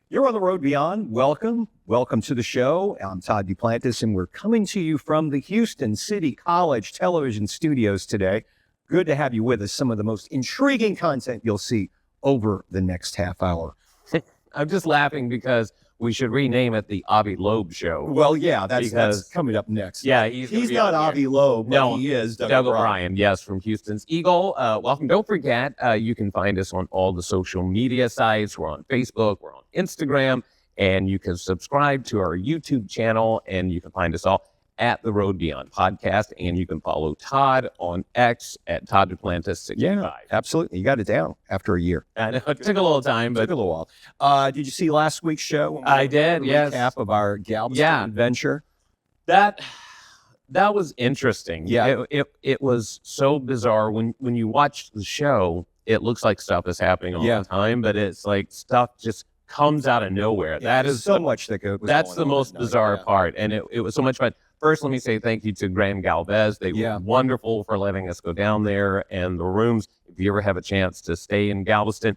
You're on the road beyond. Welcome. Welcome to the show. I'm Todd Duplantis, and we're coming to you from the Houston City College television studios today. Good to have you with us. Some of the most intriguing content you'll see over the next half hour. I'm just laughing because we should rename it the Avi Loeb Show. Well, yeah, that's coming up next. Yeah, he's not Avi Loeb, but he is Doug O'Brien. Yes, from Houston's Eagle. Welcome. Don't forget, you can find us on all the social media sites. We're on Facebook, we're on Instagram, and you can subscribe to our YouTube channel, and you can find us all at The Road Beyond Podcast, and you can follow Todd on X at Todd Duplantis 65. Yeah, absolutely. You got it down after a year. I know it took a little time, but took a little while. Did you see last week's show? I did, yes. Recap of our Galveston adventure. That was interesting. Yeah. It was so bizarre. When you watch the show, it looks like stuff is happening all the time, but it's like stuff just comes out of nowhere. Yeah, that is so much that goes. That's the most bizarre part, and it was so much fun. First, let me say thank you to Grand Galvez. They were wonderful for letting us go down there, and the rooms, if you ever have a chance to stay in Galveston,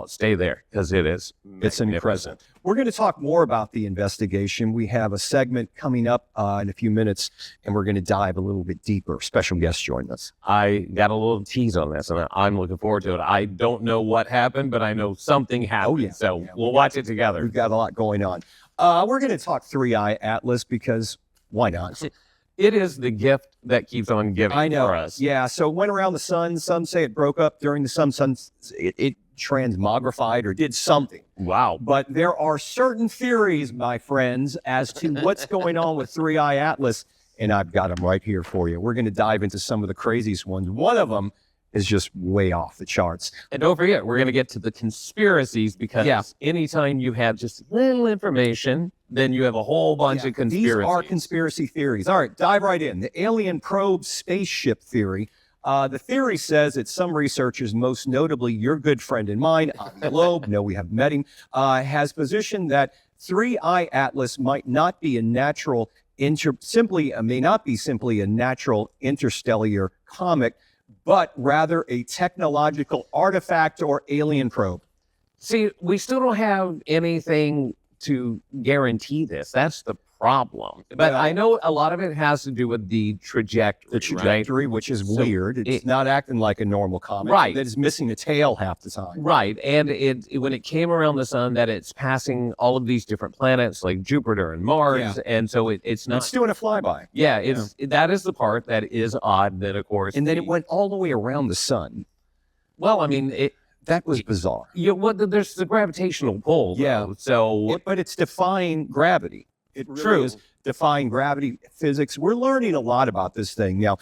stay there, because it's impressive. We're going to talk more about the investigation. We have a segment coming up in a few minutes, and we're going to dive a little bit deeper. Special guest joining us. I got a little tease on this, and I'm looking forward to it. I don't know what happened, but I know something happened, we'll watch it together. We've got a lot going on. We're going to talk 3i Atlas, because why not? It is the gift that keeps on giving for us. Yeah, so it went around the sun. Some say it broke up during the sun. It transmogrified or did something. Wow. But there are certain theories, my friends, as to what's going on with 3i Atlas, and I've got them right here for you. We're going to dive into some of the craziest ones. One of them is just way off the charts. And don't forget, we're going to get to the conspiracies, because anytime you have just little information, then you have a whole bunch of conspiracies. These are conspiracy theories. All right, dive right in. The alien probe spaceship theory. The theory says that some researchers, most notably your good friend and mine, Avi Loeb, no, we haven't met him, has positioned that 3i Atlas might not be a natural, may not be simply a natural interstellar comet, but rather a technological artifact or alien probe. See, we still don't have anything to guarantee this. That's the problem. But I know a lot of it has to do with the trajectory. The trajectory, right? Which is weird. It's not acting like a normal comet. Right. That is missing a tail half the time. Right. And when it came around the sun, that it's passing all of these different planets like Jupiter and Mars. Yeah. And so it's not. It's doing a flyby. Yeah. That is the part that is odd. That, of course. And then it went all the way around the sun. Well, I mean, that was bizarre. There's the gravitational pull. Though, but it's defying gravity. It really is defying gravity physics. We're learning a lot about this thing now.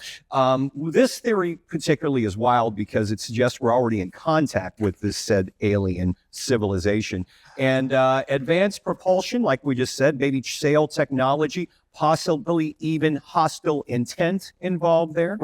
This theory particularly is wild because it suggests we're already in contact with this said alien civilization. And advanced propulsion, like we just said, maybe sail technology, possibly even hostile intent involved there.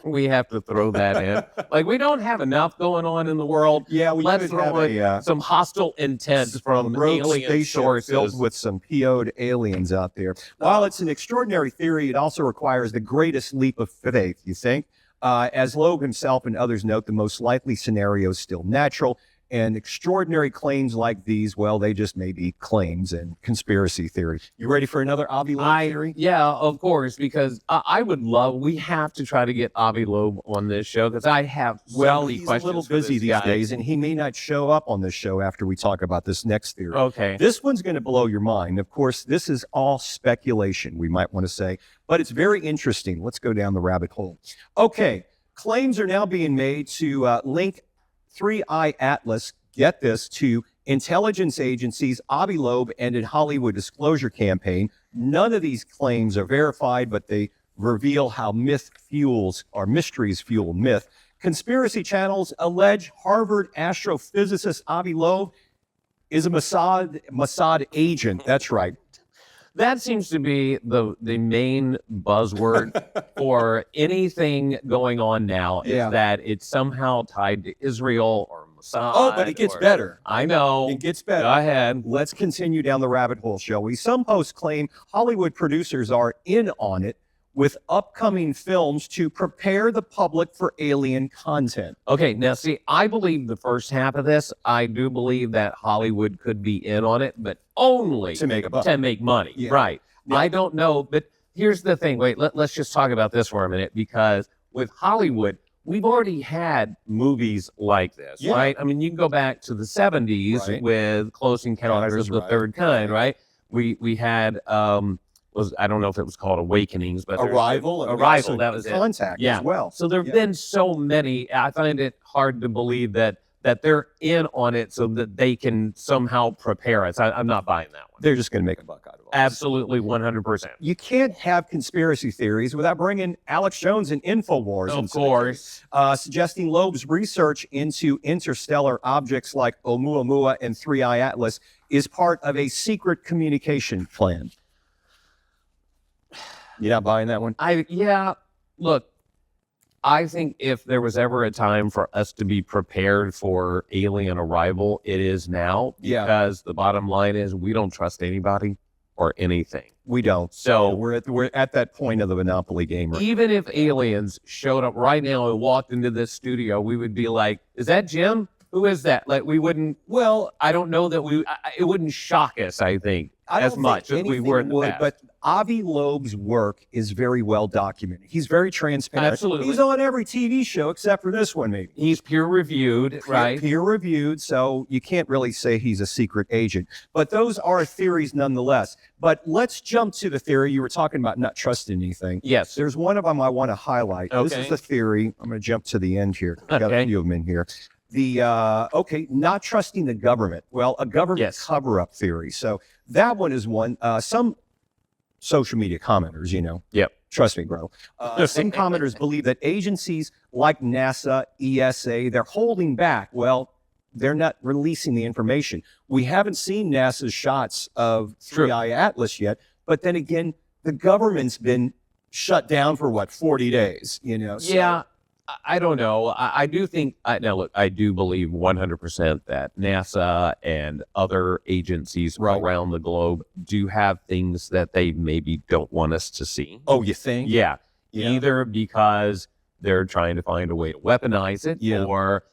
We have to throw that in. Like, we don't have enough going on in the world. Yeah, let's throw in some hosile intent from alien sources. Filled with some PO'd aliens out there. While it's an extraordinary theory, it also requires the greatest leap of faith, you think? As Loeb himself and others note, the most likely scenario is still natural. And extraordinary claims like these, well, they just may be claims and conspiracy theory. You ready for another Avi Loeb theory? Yeah, of course, because we have to try to get Avi Loeb on this show, because I have so many questions. He's a little busy these days, and he may not show up on this show after we talk about this next theory. Okay. This one's going to blow your mind. Of course, this is all speculation, we might want to say, but it's very interesting. Let's go down the rabbit hole. Okay, claims are now being made to link 3i Atlas, get this, to intelligence agencies, Avi Loeb, and a Hollywood disclosure campaign. None of these claims are verified, but they reveal how mysteries fuel myth. Conspiracy channels allege Harvard astrophysicist Avi Loeb is a Mossad agent. That's right. That seems to be the main buzzword for anything going on now, is that it's somehow tied to Israel or Mossad. Oh, but it gets better. I know. It gets better. Go ahead. Let's continue down the rabbit hole, shall we? Some hosts claim Hollywood producers are in on it, with upcoming films to prepare the public for alien content. Okay, now see, I believe the first half of this. I do believe that Hollywood could be in on it, but only To make a buck. to make money. Yeah. Right. Yeah. I don't know, but here's the thing. Wait, let's just talk about this for a minute, because with Hollywood, we've already had movies like this, Yeah. right? I mean, you can go back to the 70s Right. with Close Encounters of the Right. Third Kind, right? We had I don't know if it was called Awakenings, but Arrival. and Arrival, also that was it. Contact Yeah. as well. So there've Yeah. been so many. I find it hard to believe that they're in on it so that they can somehow prepare us. I'm not buying that one. They're just going to make a buck out of it. Absolutely, 100%. You can't have conspiracy theories without bringing Alex Jones and InfoWars. Of into the course. case, suggesting Loeb's research into interstellar objects like Oumuamua and 3I Atlas is part of a secret communication plan. You not buying that one? Look, I think if there was ever a time for us to be prepared for alien arrival, it is now. Yeah. Because the bottom line is we don't trust anybody or anything. We don't. So we're at that point of the Monopoly game. Right? even if aliens showed up right now and walked into this studio, we would be like, "Is that Jim? Who is that?" Like, we wouldn't. Well, I don't know that it wouldn't shock us. I think I as don't much think as we anything were in the would, past. but Avi Loeb's work is very well documented. He's very transparent. Absolutely. He's on every TV show except for this one, maybe. He's peer reviewed, right? Peer reviewed, so you can't really say he's a secret agent. But those are theories nonetheless. But let's jump to the theory you were talking about, not trusting anything. Yes. There's one of them I want to highlight. This Okay. is the theory. I'm going to jump to the end here. I got Okay. a few of them in here. Not trusting the government. Well, a government Yes. cover-up theory. So that one is one. Some social media commenters, Yep. trust me, bro. Some commenters believe that agencies like NASA, ESA, they're holding back. Well, they're not releasing the information. We haven't seen NASA's shots of True. 3I Atlas yet, but then again, the government's been shut down for 40 days, So, Yeah, I don't know. I do think, now look, I do believe 100% that NASA and other agencies Right. around the globe do have things that they maybe don't want us to see. Oh, you think? Yeah. Yeah. Either because they're trying to find a way to weaponize it, Yeah. or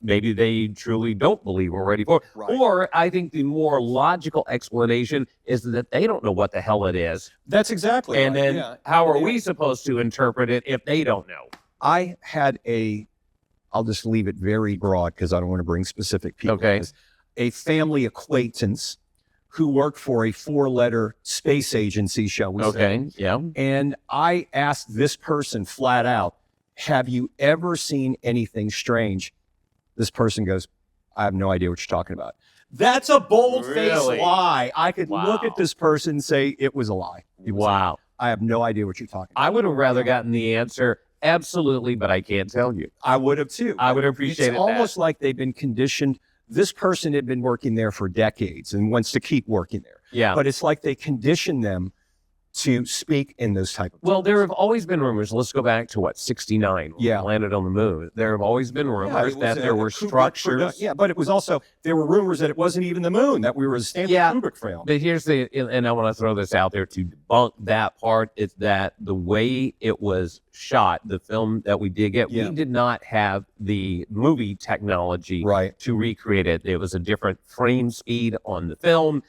maybe they truly don't believe we're ready for it. Right. Or I think the more logical explanation is that they don't know what the hell it is. That's exactly And right. then Yeah. how are Yeah. we supposed to interpret it if they don't know? I had I'll just leave it very broad because I don't want to bring specific people. Okay. A family acquaintance who worked for a 4-letter space agency, shall we say. Okay. Yeah. And I asked this person flat out, have you ever seen anything strange? This person goes, I have no idea what you're talking about. That's a bold-faced Really? lie. I could look Wow. at this person and say it was a lie. It was a lie. Wow. I have no idea what you're talking about. I would have rather gotten the answer, absolutely, but I can't tell you. I would have too. I would have appreciated It's that. almost like they've been conditioned. This person had been working there for decades and wants to keep working there. Yeah. But it's like they condition them to speak in those type of Well, there have always been rumors. Let's go back to 69, when we Yeah. landed on the moon. There have always been rumors Yeah, it was that a there were Kubrick structures. Yeah, but it was also, there were rumors that it wasn't even the moon, that we were a Stanley Yeah. Kubrick film. But here's and I want to throw this out there to debunk that part, is that the way it was shot, the film that we did get, Yeah. we did not have the movie technology Right. to recreate it. It was a different frame speed on the film.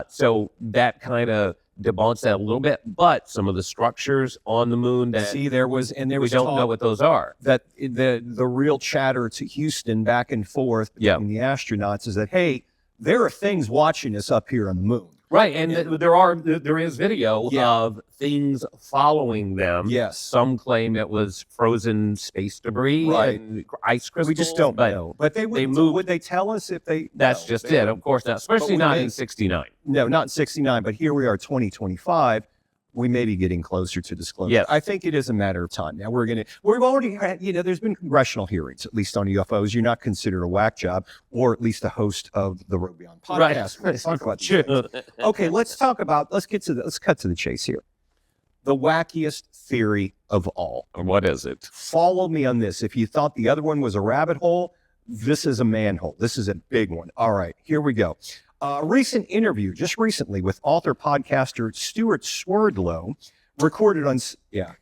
So that kind of debunks that a little bit. But some of the structures on the moon that See, there was we talk don't know what those are. that the real chatter to Houston back and forth Yeah. between the astronauts is that, hey, there are things watching us up here on the moon. Right, and there is video Yeah. of things following them. Yes. Some claim it was frozen space debris Right. and ice crystals. We just don't but know. But they would move- would they tell us if they That's no, just they it. don't. Of course not, especially we not may- in 69. No, not in 69, but here we are, 2025. We may be getting closer to disclosure. Yes. I think it is a matter of time. Now we've already had, there's been congressional hearings, at least on UFOs. You're not considered a whack job, or at least a host of the Road Beyond podcast. Let's talk about these things. Okay, let's cut to the chase here. The wackiest theory of all. What is it? Follow me on this. If you thought the other one was a rabbit hole, this is a manhole. This is a big one. All right, here we go. A recent interview just recently with author podcaster Stuart Swerdlow recorded on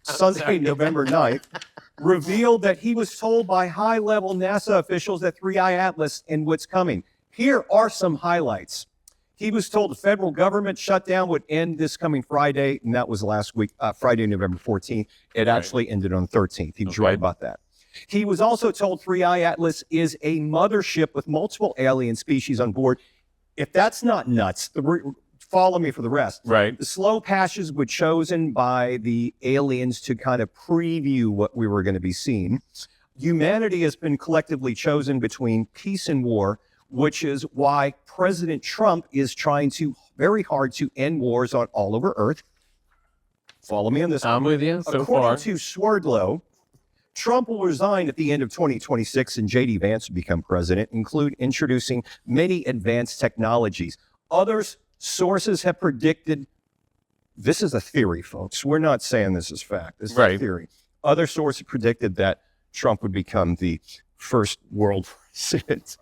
Sunday, November 9th, revealed that he was told by high-level NASA officials that 3I Atlas and what's coming. Here are some highlights. He was told the federal government shutdown would end this coming Friday, and that was last week, Friday, November 14th. It actually ended on the 13th. He was right about that. He was also told 3I Atlas is a mothership with multiple alien species on board. If that's not nuts, follow me for the rest. Right. The slow passages were chosen by the aliens to kind of preview what we were going to be seeing. Humanity has been collectively chosen between peace and war, which is why President Trump is trying very hard to end wars all over Earth. Follow me on this. I'm with you so far. According to Swerdlow, Trump will resign at the end of 2026 and J.D. Vance will become president, include introducing many advanced technologies. Other sources have predicted, this is a theory, folks. We're not saying this is fact. This is a theory. Other sources predicted that Trump would become the first world president.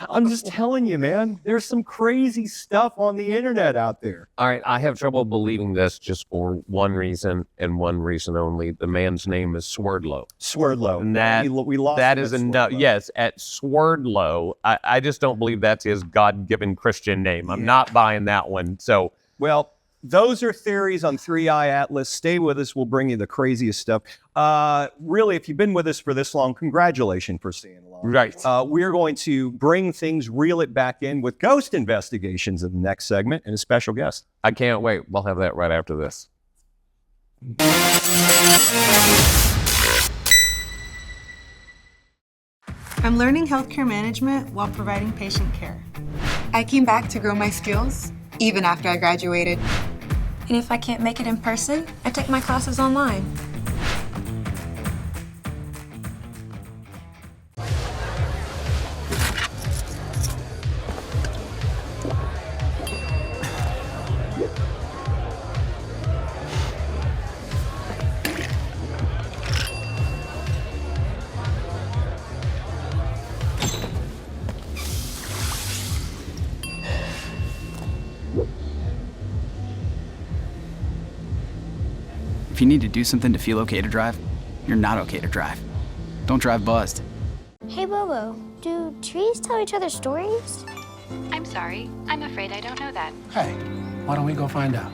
I'm just telling you, man, there's some crazy stuff on the internet out there. All right, I have trouble believing this just for one reason and one reason only. The man's name is Swerdlow. Swerdlow. And we lost that is enough. Yes, at Swerdlow. I just don't believe that's his God-given Christian name. I'm not buying that one. So, well, those are theories on 3I Atlas. Stay with us. We'll bring you the craziest stuff. Really, if you've been with us for this long, congratulations for staying along. Right. We're going to bring things, reel it back in with ghost investigations in the next segment and a special guest. I can't wait. We'll have that right after this. I'm learning healthcare management while providing patient care. I came back to grow my skills, even after I graduated. And if I can't make it in person, I take my classes online. If you need to do something to feel okay to drive, you're not okay to drive. Don't drive buzzed. Hey Bobo, do trees tell each other stories? I'm sorry, I'm afraid I don't know that. Hey, why don't we go find out?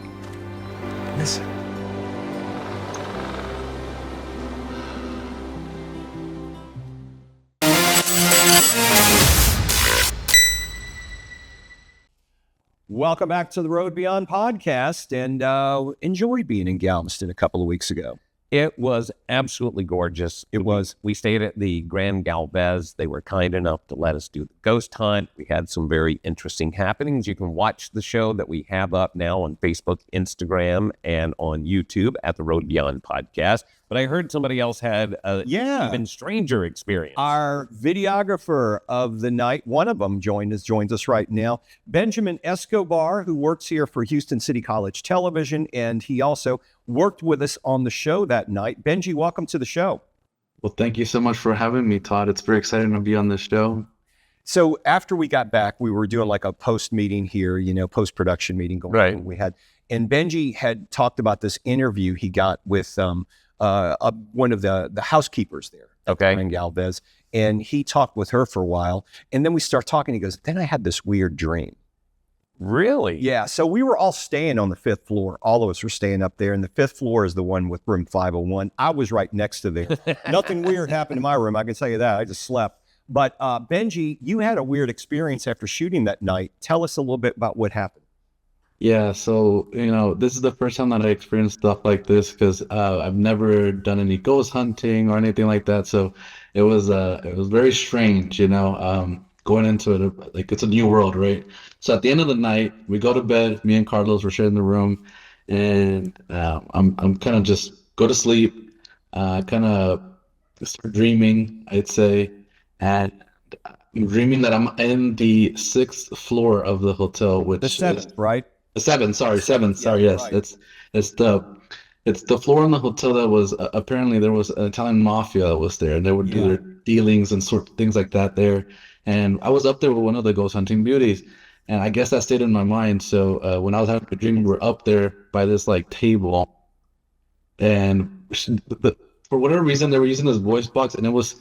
Listen. Welcome back to the Road Beyond podcast, and enjoyed being in Galveston a couple of weeks ago. It was absolutely gorgeous. It was. We stayed at the Grand Galvez. They were kind enough to let us do the ghost hunt. We had some very interesting happenings. You can watch the show that we have up now on Facebook, Instagram, and on YouTube at the Road Beyond podcast. But I heard somebody else had a even stranger experience. Our videographer of the night, one of them joins us right now, Benjamin Escobar, who works here for Houston City College Television, and he also worked with us on the show that night. Benji, welcome to the show. Well, thank you so much for having me, Todd. It's very exciting to be on this show. So after we got back, we were doing like a post meeting here, post-production meeting going on. We had, and Benji had talked about this interview he got with one of the housekeepers there, Grand Galvez, and he talked with her for a while, and then we start talking. He goes, then I had this weird dream. Really? Yeah. So we were all staying on the 5th floor. All of us were staying up there, and the 5th floor is the one with room 501. I was right next to there. Nothing weird happened in my room, I can tell you that. I just slept. But Benji, you had a weird experience after shooting that night. Tell us a little bit about what happened. Yeah, so, this is the first time that I experienced stuff like this because I've never done any ghost hunting or anything like that. So it was very strange, going into it, like it's a new world, right? So at the end of the night, we go to bed, me and Carlos were sharing the room, and I'm kind of just go to sleep, kind of start dreaming, I'd say, and I'm dreaming that I'm in the 6th floor of the hotel, which the 7th, right? The 7th, sorry, yes. Right. It's the floor in the hotel that was apparently there was an Italian mafia that was there, and they would do their dealings and sort of things like that there. And I was up there with one of the ghost hunting beauties, and I guess that stayed in my mind. So when I was having a dream, we were up there by this like table, and for whatever reason they were using this voice box, and it was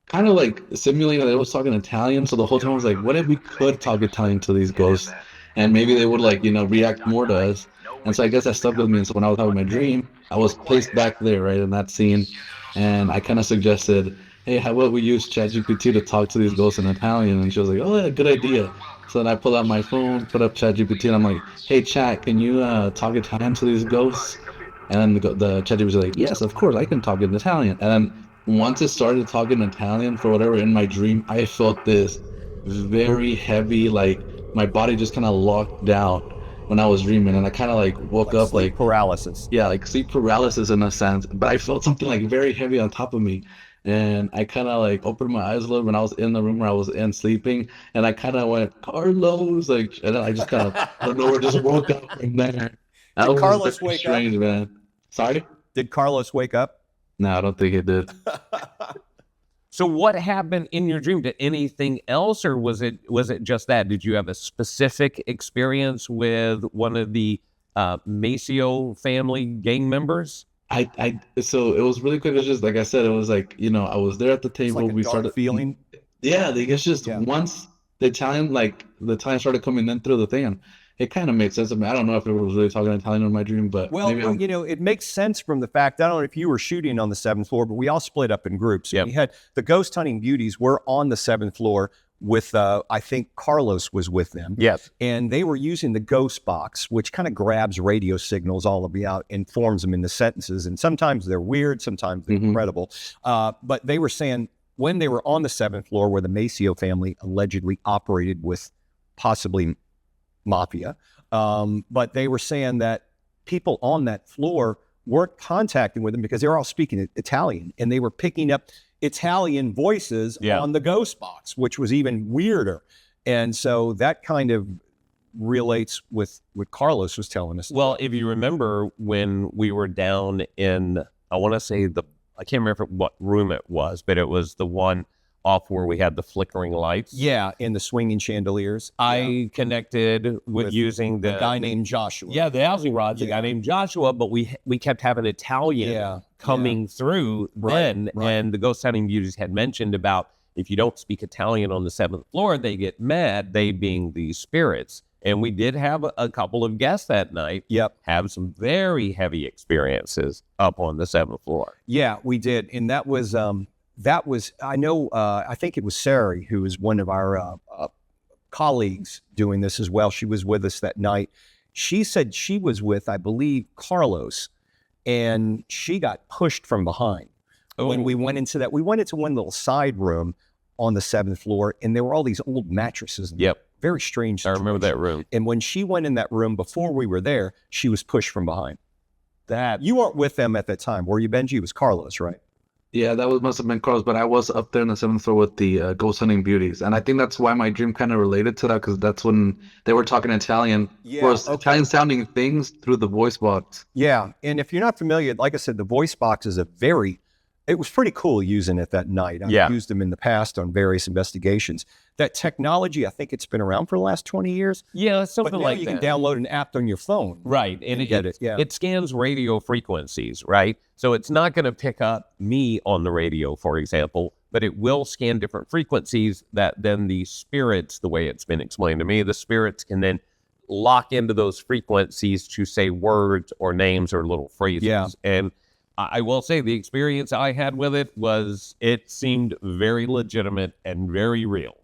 kind of like simulating that it was talking Italian. So the whole time I was like, what if we could talk Italian to these ghosts, and maybe they would like, react more to us. And so I guess that stuck with me. And so when I was having my dream, I was placed back there, right, in that scene, and I kind of suggested, hey, how about we use ChatGPT to talk to these ghosts in Italian? And she was like, oh, yeah, good idea. So then I pulled out my phone, put up ChatGPT, and I'm like, hey, Chat, can you talk Italian to these ghosts? And then the ChatGPT was like, yes, of course, I can talk in Italian. And then once it started talking Italian, for whatever, in my dream, I felt this very heavy, like my body just kind of locked down when I was dreaming, and I kind of like woke up sleep paralysis. Yeah, like sleep paralysis in a sense. But I felt something like very heavy on top of me. And I kind of like opened my eyes a little when I was in the room where I was in sleeping, and I kind of went, Carlos, like, and then I just kind of, I don't know, just woke up from there. Did Carlos wake strange, up? Man. Sorry? Did Carlos wake up? No, I don't think he did. So what happened in your dream? Did anything else, or was it just that? Did you have a specific experience with one of the Maceo family gang members? So it was really quick. It was just like I said, it was like, I was there at the table. Like we started feeling. Yeah, it's just once the Italian started coming in through the thing, and it kind of made sense. I mean, I don't know if it was really talking Italian in my dream, but it makes sense from the fact, I don't know if you were shooting on the 7th floor, but we all split up in groups. Yep. We had the ghost hunting beauties were on the 7th floor with, I think Carlos was with them. Yes. And they were using the ghost box, which kind of grabs radio signals all about and forms them into sentences. And sometimes they're weird, sometimes they're incredible. But they were saying when they were on the 7th floor where the Maceo family allegedly operated with possibly mafia, but they were saying that people on that floor weren't contacting with them because they were all speaking Italian, and they were picking up Italian voices on the ghost box, which was even weirder. And so that kind of relates with what Carlos was telling us. Well, if you remember when we were down in, I want to say I can't remember what room it was, but it was the one off where we had the flickering lights. Yeah, and the swinging chandeliers. I connected with using the guy named Joshua. Yeah, the dowsing rods, the guy named Joshua, but we kept having Italian coming through then. And the ghost hunting beauties had mentioned about if you don't speak Italian on the 7th floor, they get mad, they being the spirits. And we did have a couple of guests that night have some very heavy experiences up on the 7th floor. Yeah, we did. And that was I know, I think it was Sari, who is one of our colleagues doing this as well. She was with us that night. She said she was with, I believe, Carlos, and she got pushed from behind. When we went into that, we went into one little side room on the 7th floor, and there were all these old mattresses. Very strange situation. I remember that room. And when she went in that room before we were there, she was pushed from behind. You weren't with them at that time, were you, Benji? It was Carlos, right? Yeah, must have been Carlos, but I was up there in the 7th floor with the ghost hunting beauties, and I think that's why my dream kind of related to that, because that's when they were talking Italian, Italian sounding things through the voice box. Yeah, and if you're not familiar, like I said, the voice box is it was pretty cool using it that night. I've used them in the past on various investigations. That technology, I think it's been around for the last 20 years. Yeah, something like that. You can download an app on your phone. Right, and it scans radio frequencies, right? So it's not going to pick up me on the radio, for example, but it will scan different frequencies that then the spirits, the way it's been explained to me, the spirits can then lock into those frequencies to say words or names or little phrases. Yeah. And I will say the experience I had with it seemed very legitimate and very real.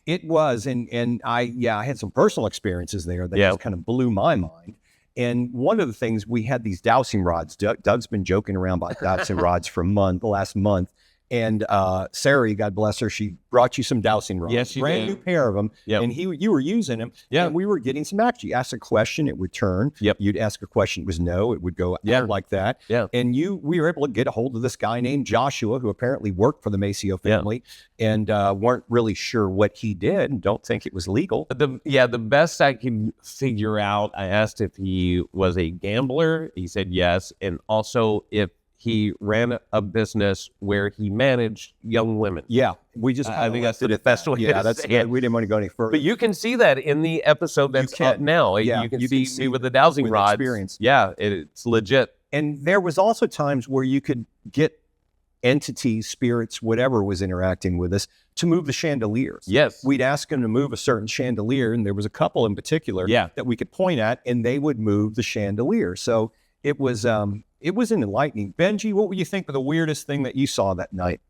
It was, and I had some personal experiences there that just kind of blew my mind. And one of the things, we had these dowsing rods. Doug's been joking around about dowsing rods for the last month. And Sari, God bless her, she brought you some dowsing rods. Yes, she brand did. new pair of them. Yep. And you were using them. Yeah. And we were getting some action. You asked a question, it would turn. Yep. You'd ask a question, it was no, it would go out like that. Yeah. And we were able to get a hold of this guy named Joshua, who apparently worked for the Maceo family, and weren't really sure what he did and don't think it was legal. The best I could figure out, I asked if he was a gambler. He said yes. And also if he ran a business where he managed young women. Yeah, we just I think that's the best way to say it. We didn't want to go any further. But you can see that in the episode that's up now. Yeah, you can see me with the dowsing rods. Experience. Yeah, it's legit. And there was also times where you could get entities, spirits, whatever was interacting with us to move the chandeliers. Yes. We'd ask them to move a certain chandelier, and there was a couple in particular that we could point at, and they would move the chandelier. So it was enlightening. Benji, what would you think of the weirdest thing that you saw that night?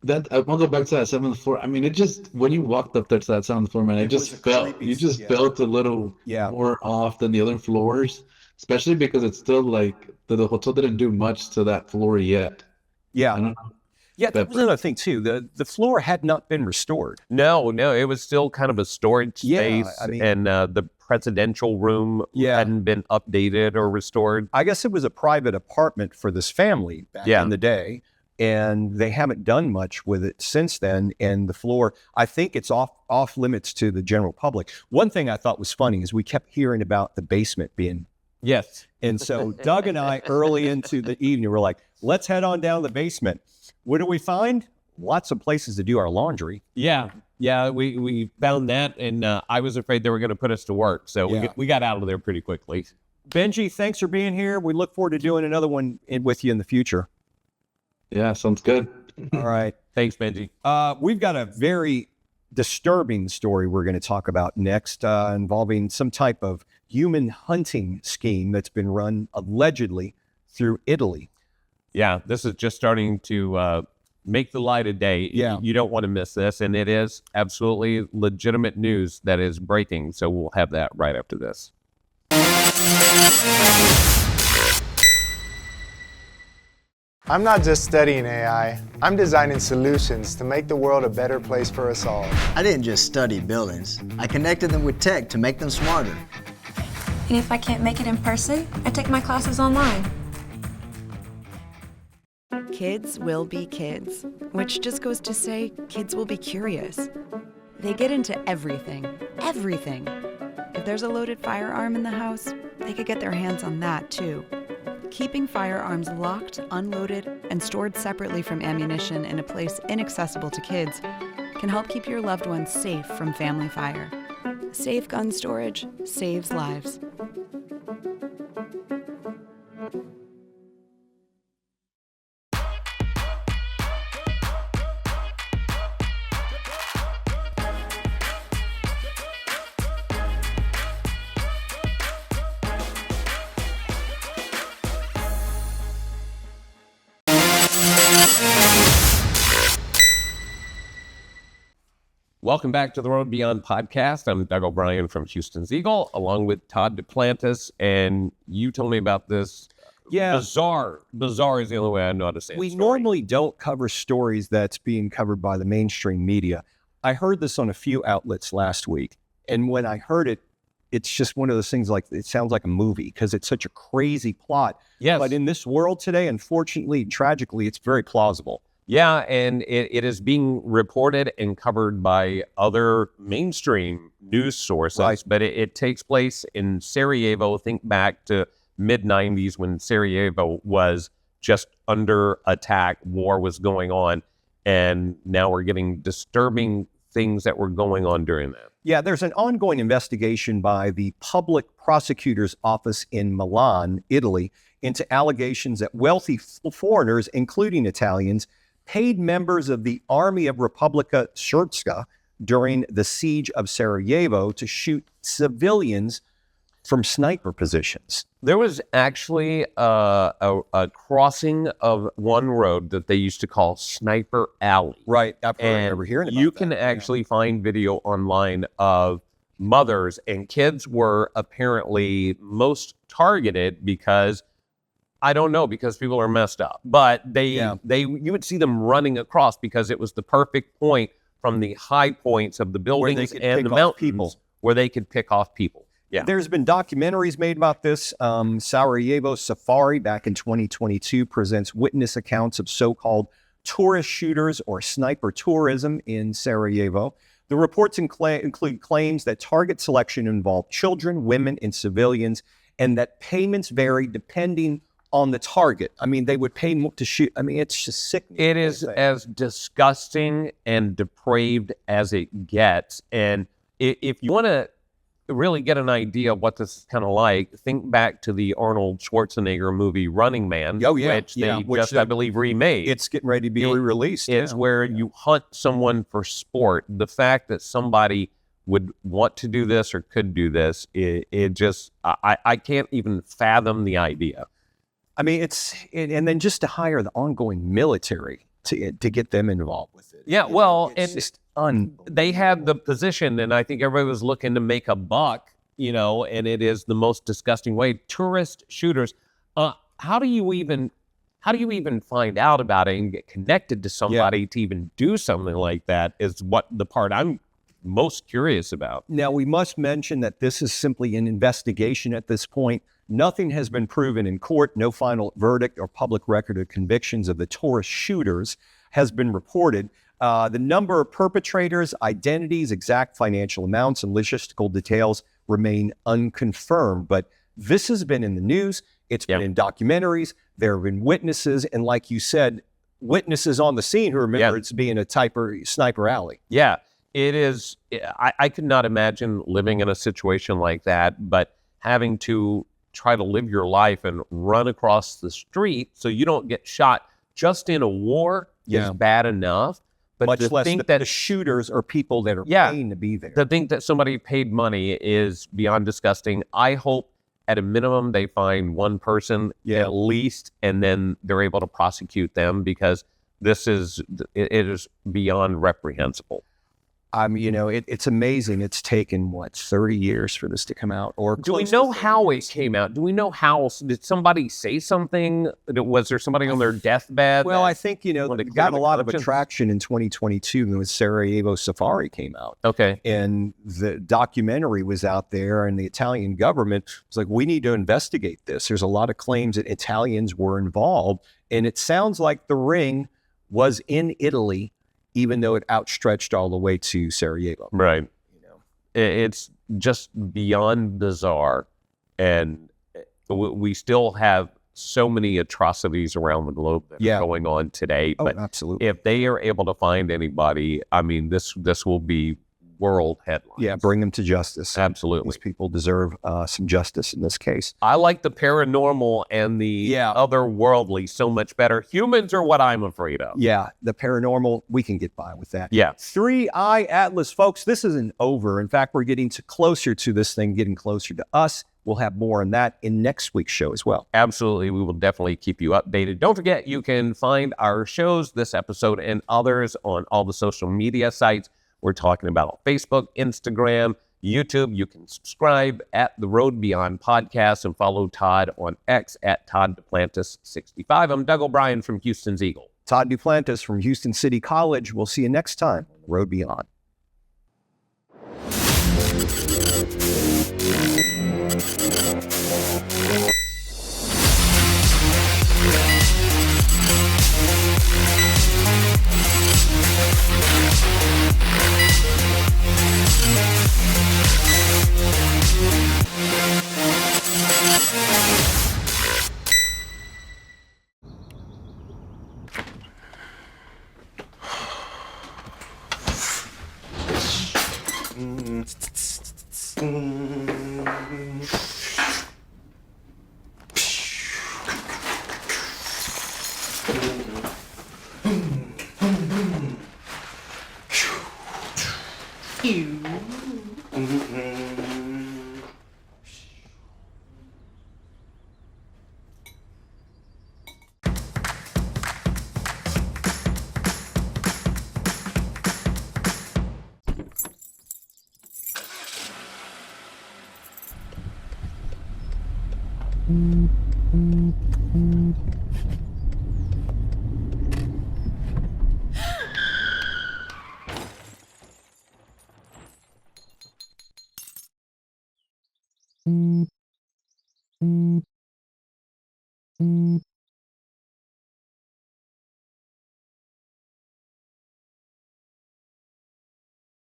That I want to go back to that seventh floor. I mean, it just when you walked up there to that seventh floor, man, it just felt you just felt a little more off than the other floors, especially because it's still like the hotel didn't do much to that floor yet. Yeah. I don't know. Yeah, that was another thing too. The floor had not been restored. No, it was still kind of a storage space, I mean, and the presidential room hadn't been updated or restored. I guess it was a private apartment for this family back in the day, and they haven't done much with it since then. And the floor, I think it's off limits to the general public. One thing I thought was funny is we kept hearing about the basement being. Yes. And so Doug and I, early into the evening, were like, let's head on down the basement. What do we find? Lots of places to do our laundry. Yeah, we found that, and I was afraid they were going to put us to work, so we got out of there pretty quickly. Benji, thanks for being here. We look forward to doing another one with you in the future. Yeah, sounds good. All right. Thanks, Benji. We've got a very disturbing story we're going to talk about next, involving some type of human hunting scheme that's been run allegedly through Italy. Yeah, this is just starting to make the light of day. Yeah. You don't want to miss this, and it is absolutely legitimate news that is breaking, so we'll have that right after this. I'm not just studying AI, I'm designing solutions to make the world a better place for us all. I didn't just study buildings, I connected them with tech to make them smarter. And if I can't make it in person, I take my classes online. Kids will be kids, which just goes to say kids will be curious. They get into everything. If there's a loaded firearm in the house, they could get their hands on that too. Keeping firearms locked, unloaded, and stored separately from ammunition in a place inaccessible to kids can help keep your loved ones safe from family fire. Safe gun storage saves lives. Welcome back to the Road Beyond podcast. I'm Doug O'Brien from Houston's Eagle, along with Todd DePlantis, and you told me about this bizarre is the only way I know how to say it. We normally don't cover stories that's being covered by the mainstream media. I heard this on a few outlets last week, and when I heard it, it's just one of those things, like it sounds like a movie because it's such a crazy plot. Yes. But in this world today, unfortunately, tragically, it's very plausible. Yeah, and it is being reported and covered by other mainstream news sources, but it takes place in Sarajevo. Think back to mid-90s when Sarajevo was just under attack, war was going on, and now we're getting disturbing things that were going on during that. Yeah, there's an ongoing investigation by the public prosecutor's office in Milan, Italy, into allegations that wealthy foreigners, including Italians, paid members of the Army of Republika Srpska during the siege of Sarajevo to shoot civilians from sniper positions. There was actually a crossing of one road that they used to call Sniper Alley. Right, after I remember hearing about you can actually find video online of mothers, and kids were apparently most targeted because I don't know, because people are messed up, but you would see them running across because it was the perfect point from the high points of the buildings and the mountains where they could pick off people. Yeah. There's been documentaries made about this. Sarajevo Safari back in 2022 presents witness accounts of so-called tourist shooters or sniper tourism in Sarajevo. The reports include claims that target selection involved children, women, and civilians, and that payments vary depending on the target. I mean, they would pay more to shoot. I mean, it's just sick. It is as disgusting and depraved as it gets. And if you want to really get an idea of what this is kind of like, think back to the Arnold Schwarzenegger movie Running Man, which they just, I believe, remade. It's getting ready to be re-released. Is where you hunt someone for sport. The fact that somebody would want to do this or could do this, it just, I can't even fathom the idea. I mean, and then just to hire the ongoing military to get them involved with it. Yeah, well, it's and just they had the position, and I think everybody was looking to make a buck, and it is the most disgusting way. Tourist shooters. How do you even find out about it and get connected to somebody to even do something like that? Is what the part I'm most curious about. Now, we must mention that this is simply an investigation at this point. Nothing has been proven in court. No final verdict or public record of convictions of the tourist shooters has been reported. The number of perpetrators, identities, exact financial amounts, and logistical details remain unconfirmed. But this has been in the news. It's been in documentaries. There have been witnesses. And like you said, witnesses on the scene who remember it's being a sniper alley. Yeah, it is. I could not imagine living in a situation like that, but having to try to live your life and run across the street so you don't get shot just in a war is bad enough. But much less that the shooters are people that are paying to be there. To think that somebody paid money is beyond disgusting. I hope at a minimum they find one person at least, and then they're able to prosecute them, because it is beyond reprehensible. It's amazing. It's taken 30 years for this to come out. Or do we know how it came out? Do we know how? Did somebody say something? Was there somebody on their deathbed? Well, I think it got a lot of attraction in 2022 when Sarajevo Safari came out. Okay, and the documentary was out there, and the Italian government was like, "We need to investigate this." There's a lot of claims that Italians were involved, and it sounds like the ring was in Italy, even though it outstretched all the way to Sarajevo. Right. It's just beyond bizarre. And we still have so many atrocities around the globe that are going on today. Oh, but absolutely. If they are able to find anybody, I mean, this will be world headlines. Yeah, bring them to justice. Absolutely. These people deserve some justice in this case. I like the paranormal and the otherworldly so much better. Humans are what I'm afraid of. Yeah, the paranormal, we can get by with that. Yeah. 3i Atlas, folks, this isn't over. In fact, we're getting closer to this thing, getting closer to us. We'll have more on that in next week's show as well. Absolutely. We will definitely keep you updated. Don't forget, you can find our shows, this episode and others, on all the social media sites. We're talking about Facebook, Instagram, YouTube. You can subscribe at the Road Beyond Podcast and follow Todd on X at Todd Duplantis65. I'm Doug O'Brien from Houston's Eagle. Todd Duplantis from Houston City College. We'll see you next time on the Road Beyond.